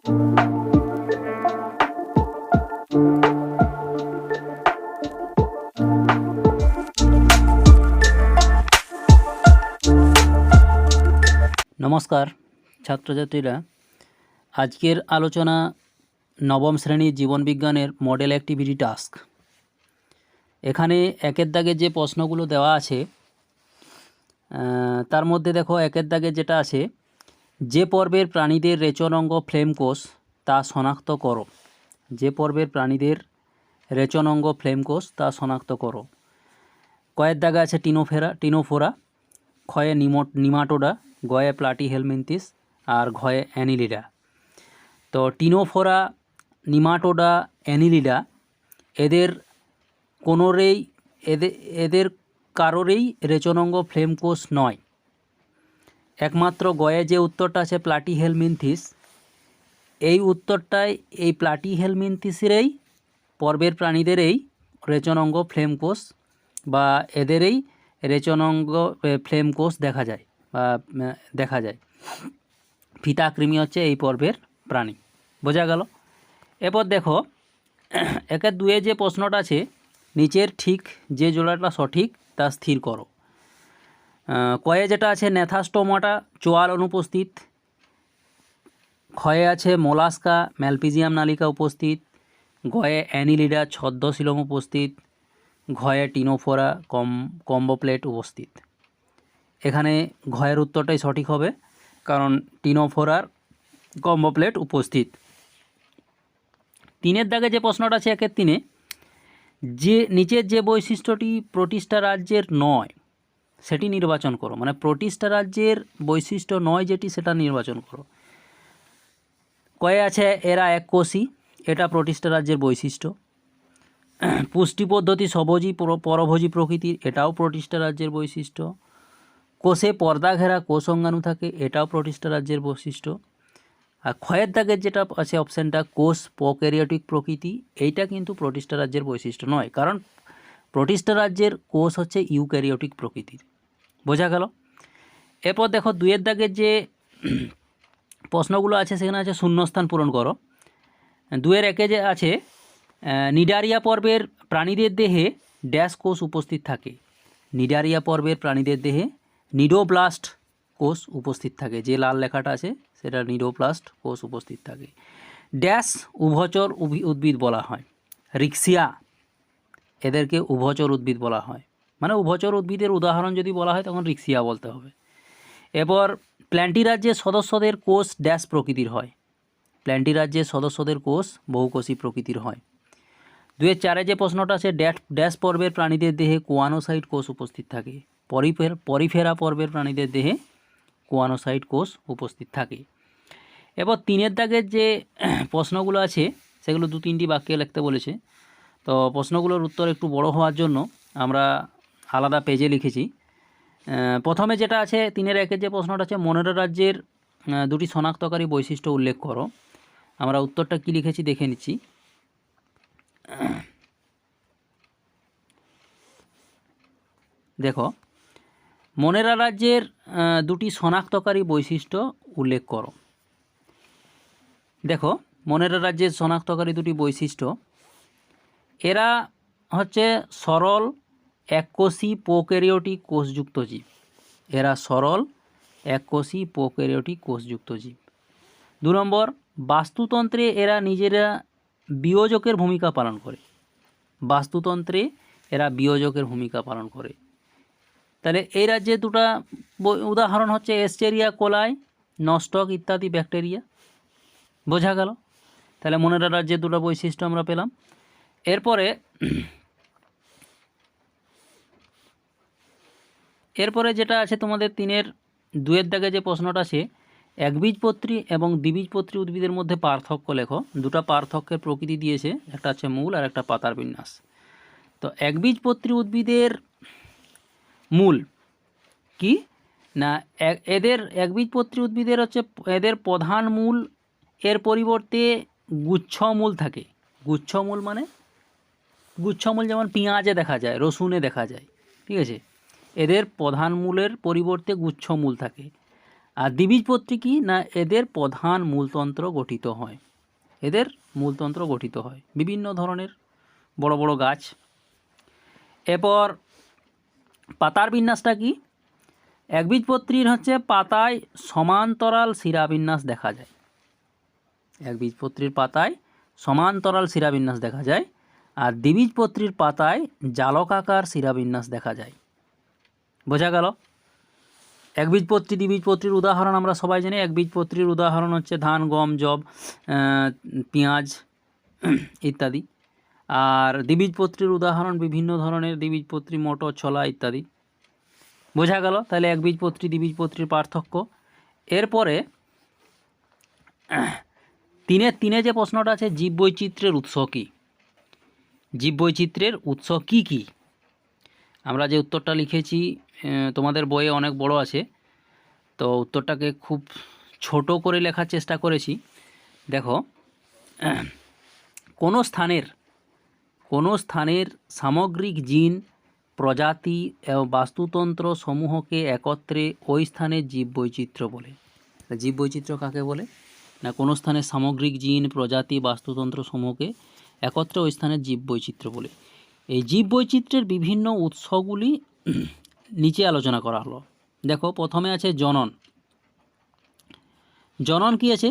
नमस्कार छात्रछात्रीरा आजकेर आलोचना नवम श्रेणी जीवन विज्ञानेर मॉडल एक्टिविटी टास्क। एखाने एकेर दागे जे प्रश्नगुलो देवा आछे तार मध्य देखो एकेर दागे जेटा आछे जे पर्वेर प्राणीदेर रेचन अंग फ्लेम कोष ता शनाक्त करो। जे पर्वेर प्राणीदेर रेचन अंग फ्लेम कोष ता शनाक्त करो। कयेर दागे आछे टिनोफोरा, खये निमाटोडा, गए प्लाटीहेलमिन्थिस और घये एनिलिडा। तो टिनोफोरा, निमाटोडा, एनिलिडा एदेर कोनोरेई एदेर कारोरेई रेचनांग फ्लेम कोष नय। एकमात्र गये जे उत्तरटा आछे प्लाटीहेलमिन्थिस, এই उत्तरटाय এই প্লাটিহেলমিনথিসেরই पर्वेर प्राणीदेरই रेचनांग फ्लेम कोष बा एदेरই रेचनांग फ्लेम कोष देखा যায় দেখা যায়। ফিতা কৃমি হচ্ছে এই পর্বের প্রাণী। বোঝা গেল। এরপর দেখো একের দুয়ে যে প্রশ্নটা আছে নিচের ঠিক যে জোড়াটা সঠিক তা স্থির করো। কয়ে যেটা আছে ন্যাথাস্টোমাটা চোয়াল অনুপস্থিত, ক্ষয়ে আছে মোলাস্কা ম্যালপিজিয়াম নালিকা উপস্থিত, গয়ে অ্যানিলিডা ছদ্মশিলম উপস্থিত, ঘয়ে টিনোফোরা কম্বোপ্লেট উপস্থিত। এখানে ঘয়ের উত্তরটাই সঠিক হবে কারণ টিনোফোরার কম্বোপ্লেট উপস্থিত। তিনের দাগে যে প্রশ্নটা আছে একের তিনে যে নিচের যে বৈশিষ্ট্যটি প্রোটিস্টা রাজ্যের নয় সেটি নির্বাচন করো। মানে প্রোটিস্টা রাজ্যের বৈশিষ্ট্য নয় যেটি সেটা নির্বাচন করো। কয়ে আছে এরা এককোষী, এটা প্রোটিস্টা রাজ্যের বৈশিষ্ট্য। পুষ্টি পদ্ধতি স্বভোজী পরভোজী প্রকৃতির, এটাও প্রোটিস্টা রাজ্যের বৈশিষ্ট্য। কোষে পর্দা ঘেরা কোষ অঙ্গাণু থাকে, এটাও প্রোটিস্টা রাজ্যের বৈশিষ্ট্য। আর ক্ষয়ের দাগের যেটা আছে অপশানটা কোষ প্রোক্যারিওটিক প্রকৃতি, এইটা কিন্তু প্রোটিস্টা রাজ্যের বৈশিষ্ট্য নয় কারণ প্রোটিস্টা রাজ্যের কোষ হচ্ছে ইউক্যারিওটিক প্রকৃতির। বোঝা গেল। এরপর দেখো দুয়ের দাগের যে প্রশ্নগুলো আছে সেখানে আছে শূন্যস্থান পূরণ করো। দুয়ের একে যে আছে নিডারিয়া পর্বের প্রাণীদের দেহে ড্যাশ কোষ উপস্থিত থাকে। নিডারিয়া পর্বের প্রাণীদের দেহে নিডোপ্লাস্ট কোষ উপস্থিত থাকে। যে লাল লেখাটা আছে সেটা নিডোপ্লাস্ট কোষ উপস্থিত থাকে। ড্যাশ উভচর উদ্ভিদ বলা হয়। রিক্সিয়া এদেরকে উভচর উদ্ভিদ বলা হয়। মানে উভচর উদ্ভিদের উদাহরণ যদি বলা হয় তখন রিক্সিয়া বলতে হবে। এরপর প্ল্যান্টি রাজ্যের সদস্যদের কোষ ড্যাশ প্রকৃতির হয়। প্ল্যান্টি রাজ্যের সদস্যদের কোষ বহুকোষী প্রকৃতির হয়। দুয়ের চারে যে প্রশ্নটা আছে ড্যাশ পর্বের প্রাণীদের দেহে কোয়ানোসাইট কোষ উপস্থিত থাকে। পরিফেরা পর্বের প্রাণীদের দেহে কোয়ানোসাইট কোষ উপস্থিত থাকে। এবার তিনের দাগের যে প্রশ্নগুলো আছে সেগুলো দু তিনটি বাক্যে লিখতে বলেছে। তো প্রশ্নগুলোর উত্তর একটু বড় হওয়ার জন্য আমরা আলাদা পেজে লিখেছি। প্রথমে যেটা আছে তিনের একের যে প্রশ্নটা আছে মনেরা রাজ্যের দুটি শনাক্তকারী বৈশিষ্ট্য উল্লেখ করো। আমরা উত্তরটা কি লিখেছি দেখে নিচ্ছি। দেখো মনেরা রাজ্যের দুটি শনাক্তকারী বৈশিষ্ট্য উল্লেখ করো। দেখো মনেরা রাজ্যের শনাক্তকারী দুটি বৈশিষ্ট্য, এরা হচ্ছে সরল এককোষী প্রোক্যারিওটিক কোষযুক্ত জীব। এরা সরল এককোষী প্রোক্যারিওটিক কোষযুক্ত জীব। 2 নম্বর বাস্তুতন্ত্রে এরা নিজেরা বিয়োজকের ভূমিকা পালন করে। বাস্তুতন্ত্রে এরা বিয়োজকের ভূমিকা পালন করে। তাহলে এই রাজ্যে দুটা উদাহরণ হচ্ছে এস্টেরিয়া কোলাই, নস্টক ইত্যাদি ব্যাকটেরিয়া। বোঝা গেল। তাহলে মনেরা রাজ্যের দুটো বৈশিষ্ট্য আমরা পেলাম। এরপরে যেটা আছে তোমাদের তিনের দুয়ের দাগে যে প্রশ্নটা আছে একবীজপত্রী এবং দ্বিবীজপত্রী উদ্ভিদের মধ্যে পার্থক্য লেখো। দুটা পার্থক্যের প্রকৃতি দিয়েছে, একটা হচ্ছে মূল আর একটা পাতার বিন্যাস। তো একবীজপত্রী উদ্ভিদের মূল কি না, এদের একবীজপত্রী উদ্ভিদের হচ্ছে এদের প্রধান মূল এর পরিবর্তে গুচ্ছমূল থাকে। গুচ্ছমূল মানে গুচ্ছমূল যেমন পেঁয়াজে দেখা যায়, রসুনে দেখা যায়, ঠিক আছে। এদের প্রধান মূলের পরিবর্তে গুচ্ছমূল থাকে। আর দ্বিবীজপত্রী কি না, এদের প্রধান মূলতন্ত্র গঠিত হয়, এদের মূলতন্ত্র গঠিত হয় বিভিন্ন ধরনের বড় বড় গাছ। এরপর পাতার বিন্যাসটা কি, একবীজপত্রীর হচ্ছে পাতায় সমান্তরাল শিরাবিন্যাস দেখা যায়, একবীজপত্রীর পাতায় সমান্তরাল শিরাবিন্যাস দেখা যায়, আর দ্বিবীজপত্রীর পাতায় জালকাকার শিরাবিন্যাস দেখা যায়। বোঝা গেল? একবীজপত্রী দ্বিবীজপত্রীর উদাহরণ আমরা সবাই জানি। একবীজপত্রীর উদাহরণ হচ্ছে ধান, গম, যব, পেঁয়াজ ইত্যাদি। আর দ্বিবীজপত্রীর উদাহরণ বিভিন্ন ধরনের দ্বিবীজপত্রী, মটর, ছোলা ইত্যাদি। বোঝা গেল তাহলে একবীজপত্রী দ্বিবীজপত্রীর পার্থক্য। এরপরে তিনে যে প্রশ্নটা আছে, জীববৈচিত্র্যের উৎস কী? জীববৈচিত্র্যের উৎস কী কী? আমরা যে উত্তরটা লিখেছি তোমাদের বইয়ে অনেক বড় আছে, তো উত্তরটাকে খুব ছোট করে লেখার চেষ্টা করেছি। দেখো, কোনো স্থানের সামগ্রিক জিন, প্রজাতি এবং বাস্তুতন্ত্র সমূহকে একত্রে ওই স্থানের জীববৈচিত্র্য বলে। জীববৈচিত্র্য কাকে বলে না, কোনো স্থানের সামগ্রিক জিন, প্রজাতি, বাস্তুতন্ত্র সমূহকে একত্রে ওই স্থানের জীববৈচিত্র্য বলে। এই জীববৈচিত্র্যের বিভিন্ন উৎসগুলি নিচে আলোচনা করা হলো। দেখো, প্রথমে আছে জনন। জনন কি আছে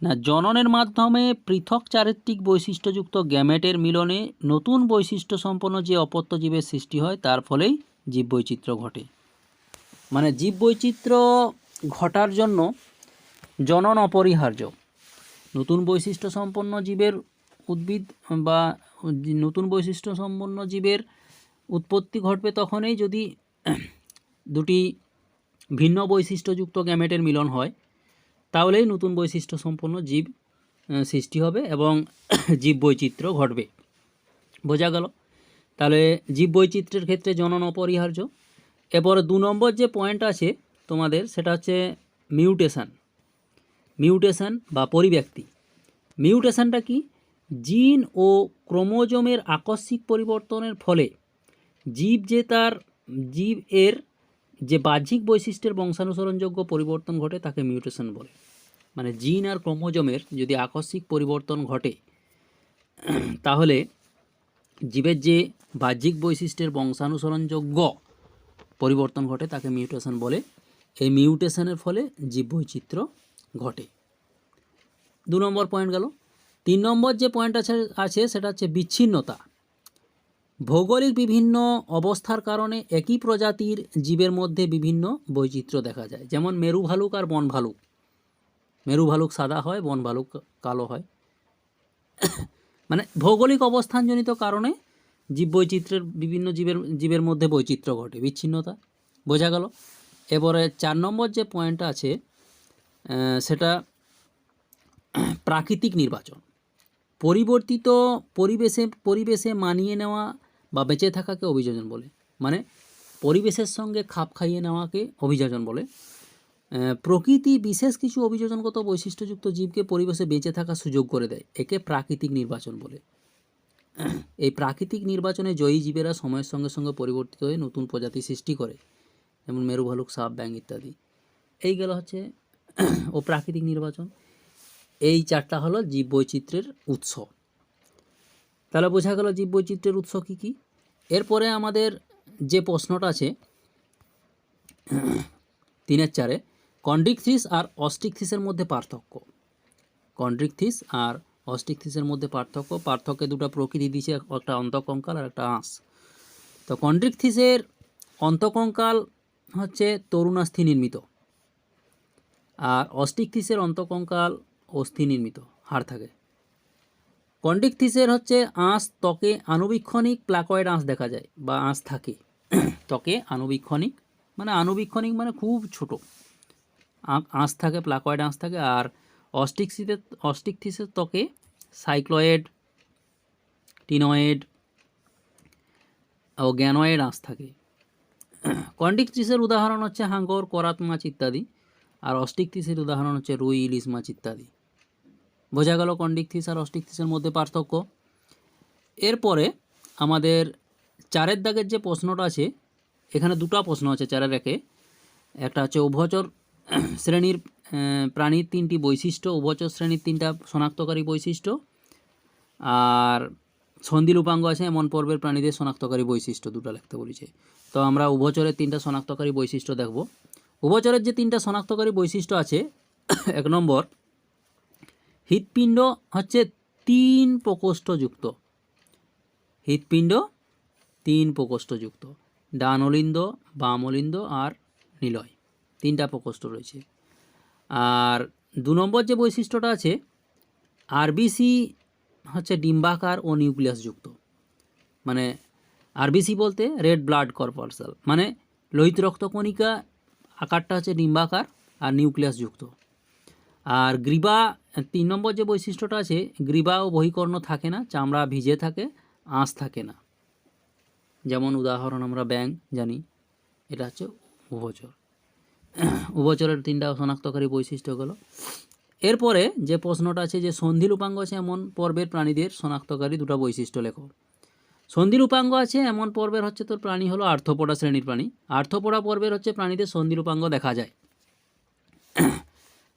না, জননের মাধ্যমে পৃথক চারিত্রিক বৈশিষ্ট্যযুক্ত গ্যামেটের মিলনে নতুন বৈশিষ্ট্য সম্পন্ন যে অপত্য জীবের সৃষ্টি হয়, তার ফলেই জীববৈচিত্র্য ঘটে। মানে জীববৈচিত্র্য ঘটার জন্য জনন অপরিহার্য। নতুন বৈশিষ্ট্য সম্পন্ন জীবের উদ্ভিদ বা নতুন বৈশিষ্ট্য সম্পন্ন জীবের উৎপত্তি ঘটবে তখনই যদি দুটি ভিন্ন বৈশিষ্ট্যযুক্ত গ্যামেটের মিলন হয়, তাহলেই নতুন বৈশিষ্ট্য সম্পন্ন জীব সৃষ্টি হবে এবং জীববৈচিত্র্য ঘটবে। বোঝা গেল? তাহলে জীববৈচিত্র্যের ক্ষেত্রে জনন অপরিহার্য। এরপরে 2 নম্বর যে পয়েন্ট আছে তোমাদের, সেটা হচ্ছে মিউটেশন বা পরিব্যক্তি। মিউটেশনটা কি, জিন ও ক্রোমোজোমের আকস্মিক পরিবর্তনের ফলে জীব এর যে বাহ্যিক বৈশিষ্ট্যের বংশানুসরণযোগ্য পরিবর্তন ঘটে তাকে মিউটেশন বলে। মানে জিন আর ক্রোমোজোমের যদি আকস্মিক পরিবর্তন ঘটে, তাহলে জীবের যে বাহ্যিক বৈশিষ্ট্যের বংশানুসরণযোগ্য পরিবর্তন ঘটে তাকে মিউটেশন বলে। এই মিউটেশনের ফলে জীববৈচিত্র্য ঘটে। 2 নম্বর পয়েন্ট গেল। 3 নম্বর যে পয়েন্ট আছে সেটা হচ্ছে বিচ্ছিন্নতা। ভৌগোলিক বিভিন্ন অবস্থার কারণে একই প্রজাতির জীবের মধ্যে বিভিন্ন বৈচিত্র্য দেখা যায়। যেমন মেরু ভালুক আর বন ভালুক। মেরু ভালুক সাদা হয়, বন ভালুক কালো হয়। মানে ভৌগোলিক অবস্থানজনিত কারণে জীববৈচিত্র্যের বিভিন্ন জীবের মধ্যে বৈচিত্র্য ঘটে, বিচ্ছিন্নতা। বোঝা গেল? এবারে 4 নম্বর যে পয়েন্টটা আছে সেটা প্রাকৃতিক নির্বাচন। পরিবর্তিত পরিবেশে মানিয়ে নেওয়া বা বেঁচে থাকাকে অভিযোজন বলে। মানে পরিবেশের সঙ্গে খাপ খাইয়ে নেওয়াকে অভিযোজন বলে। প্রকৃতি বিশেষ কিছু অভিযোজনগত বৈশিষ্ট্যযুক্ত জীবকে পরিবেশে বেঁচে থাকার সুযোগ করে দেয়, একে প্রাকৃতিক নির্বাচন বলে। এই প্রাকৃতিক নির্বাচনে জয়ী জীবেরা সময়ের সঙ্গে সঙ্গে পরিবর্তিত হয়ে নতুন প্রজাতি সৃষ্টি করে, যেমন মেরু ভালুক, সাপ, ব্যাঙ ইত্যাদি। এই গেল হচ্ছে ও প্রাকৃতিক নির্বাচন। এই 4টা হলো জীববৈচিত্র্যের উৎস। তাহলে বোঝা গেল জীববৈচিত্র্যের উৎস কী কী। এরপরে আমাদের যে প্রশ্নটা আছে 3-4, কন্ড্রিকথিস আর অস্ট্রিকথিসের মধ্যে পার্থক্য। কন্ড্রিকথিস আর অস্ট্রিকথিসের মধ্যে পার্থক্যে 2টা প্রকৃতি দিয়েছে, একটা অন্তঃকঙ্কাল আর একটা আঁশ। তো কন্ড্রিকথিসের অন্তঃকঙ্কাল হচ্ছে তরুণাস্থি নির্মিত, আর অস্ট্রিকথিসের অন্তঃকঙ্কাল অস্থি নির্মিত, হাড় থাকে। কন্ড্রিকথিসের হচ্ছে আঁশ ত্বকে আনুবীক্ষণিক প্লাকয়েড আঁশ দেখা যায় বা আঁশ থাকে ত্বকে আনুবীক্ষণিক মানে খুব ছোট আঁশ থাকে, প্লাকয়েড আঁশ থাকে। আর অস্ট্রিকথিসের ত্বকে সাইক্লয়েড, টিনয়েড ও গ্যানয়েড আঁশ থাকে। কন্ড্রিকথিসের উদাহরণ হচ্ছে হাঙ্গর, করাত মাছ ইত্যাদি। আর অস্ট্রিকথিসের উদাহরণ হচ্ছে রুই, ইলিশ মাছ ইত্যাদি। বোঝা গেল কন্ড্রিকথিস আর অস্ট্রিকথিসের মধ্যে পার্থক্য। এরপরে আমাদের 4 দাগের যে প্রশ্নটা আছে, এখানে 2টা প্রশ্ন আছে 4-এর একে। একটা হচ্ছে উভচর শ্রেণীর প্রাণীর 3টি বৈশিষ্ট্য, উভচর শ্রেণীর 3টা শনাক্তকারী বৈশিষ্ট্য, আর সন্ধিল উপাঙ্গ আছে এমন পর্বের প্রাণীদের শনাক্তকারী বৈশিষ্ট্য দুটো লিখতে বলেছে। তো আমরা উভচরের 3টা শনাক্তকারী বৈশিষ্ট্য দেখব। উভচরের যে 3টা শনাক্তকারী বৈশিষ্ট্য আছে, 1 নম্বর, হৃৎপিণ্ড হচ্ছে 3 প্রকোষ্ঠযুক্ত। হৃৎপিণ্ড 3 প্রকোষ্ঠযুক্ত, ডান অলিন্দ, বাম অলিন্দ আর নিলয়, 3টা প্রকোষ্ঠ রয়েছে। আর 2 নম্বর যে বৈশিষ্ট্যটা আছে, আরবিসি হচ্ছে ডিম্বাকার ও নিউক্লিয়াসযুক্ত। মানে আরবিসি বলতে রেড ব্লাড কর্পাসেল, মানে লোহিত রক্তকণিকা আকারটা হচ্ছে ডিম্বাকার আর নিউক্লিয়াসযুক্ত। আর গ্রীবা 3 নম্বর যে বৈশিষ্ট্যটা আছে, গ্রীবা ও বহিকর্ণ থাকে না, চামড়া ভিজে থাকে, আঁশ থাকে না। যেমন উদাহরণ আমরা ব্যাঙ জানি, এটা হচ্ছে উভচর। উভচরের 3টা শনাক্তকারী বৈশিষ্ট্যগুলো। এরপরে যে প্রশ্নটা আছে যে সন্ধিল উপাঙ্গ আছে এমন পর্বের প্রাণীদের শনাক্তকারী 2টা বৈশিষ্ট্য লেখো। সন্ধিল উপাঙ্গ আছে এমন পর্বের হচ্ছে তোর প্রাণী হলো আর্থ্রোপোডা শ্রেণীর প্রাণী। আর্থ্রোপোডা পর্বের হচ্ছে প্রাণীদের সন্ধিল উপাঙ্গ দেখা যায়।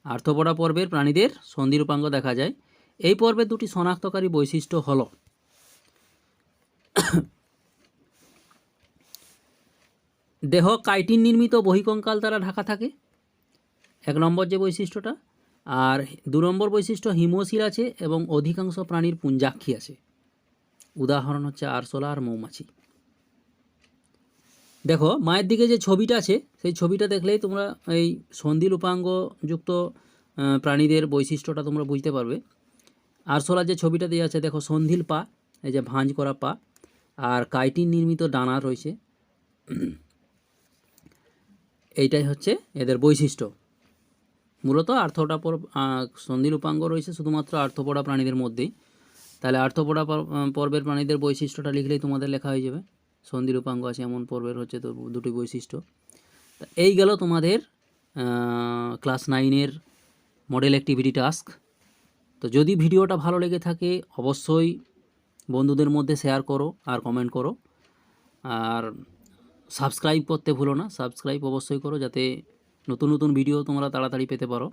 আর্থ্রোপোডা পর্বের প্রাণীদের সন্ধিল উপাঙ্গ দেখা যায়। এই পর্বের 2টি শনাক্তকারী বৈশিষ্ট্য হলো, দেহ কাইটিন নির্মিত বহিকঙ্কাল দ্বারা ঢাকা থাকে, 1 নম্বর যে বৈশিষ্ট্যটা। আর 2 নম্বর বৈশিষ্ট্য, হিমোসিল আছে এবং অধিকাংশ প্রাণীর পুঞ্জাক্ষী আছে। উদাহরণ হচ্ছে আরশোলা আর মৌমাছি। দেখো মায়ের দিকে যে ছবিটা আছে, সেই ছবিটা দেখলেই তোমরা এই সন্ধিল উপাঙ্গযুক্ত প্রাণীদের বৈশিষ্ট্যটা তোমরা বুঝতে পারবে। আরশোলার যে ছবিটা দেওয়া আছে, দেখো সন্ধিল পা, এই যে ভাঁজ করা পা, আর কাইটিন নির্মিত ডানা রয়েছে। এইটাই হচ্ছে এদের বৈশিষ্ট্য। মূলত সন্ধিল উপাঙ্গ রয়েছে শুধুমাত্র আর্থ্রোপোডা প্রাণীদের মধ্যেই। তাহলে আর্থ্রোপোডা পর্বের প্রাণীদের বৈশিষ্ট্যটা লিখলেই তোমাদের লেখা হয়ে যাবে। সন্ধিল উপাঙ্গ আছে এমন পর্বের হচ্ছে তো 2টি বৈশিষ্ট্য। এই গেল তোমাদের ক্লাস 9-এর মডেল অ্যাক্টিভিটি টাস্ক। তো যদি ভিডিওটা ভালো লেগে থাকে অবশ্যই বন্ধুদের মধ্যে শেয়ার করো আর কমেন্ট করো। আর সাবস্ক্রাইব করতে ভুলো না, সাবস্ক্রাইব অবশ্যই করো যাতে নতুন নতুন ভিডিও তোমরা তাড়াতাড়ি পেতে পারো।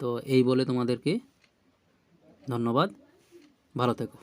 তো এই বলে তোমাদেরকে ধন্যবাদ, ভালো থেকো।